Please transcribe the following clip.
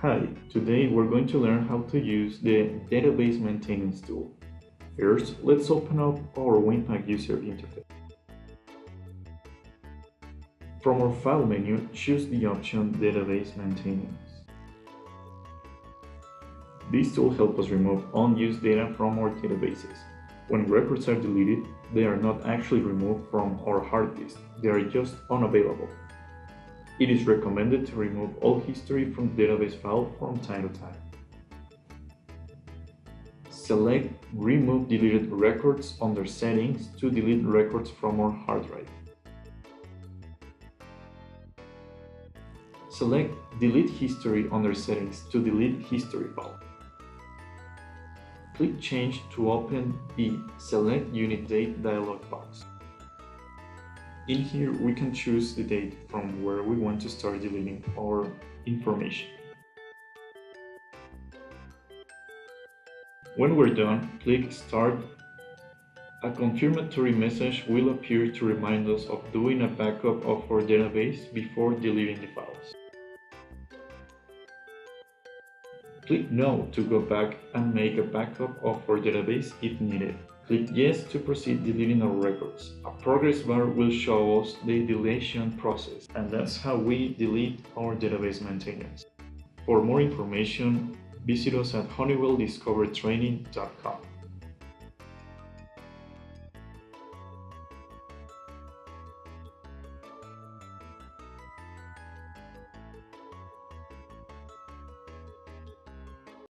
Hi, today we're going to learn how to use the database maintenance tool. First, let's open up our WIN-PAK user interface. From our file menu, choose the option Database Maintenance. This tool helps us remove unused data from our databases. When records are deleted, they are not actually removed from our hard disk, they are just unavailable. It is recommended to remove all history from the database file from time to time. Select Remove Deleted Records under Settings to delete records from our hard drive. Select Delete History under Settings to delete history file. Click Change to open the Select Unit Date dialog box. In here, we can choose the date from where we want to start deleting our information. When we're done, click Start. A confirmatory message will appear to remind us of doing a backup of our database before deleting the files. Click No to go back and make a backup of our database if needed. Click Yes to proceed deleting our records. A progress bar will show us the deletion process, and that's how we delete our database maintenance. For more information, visit us at honeywelldiscovertraining.com.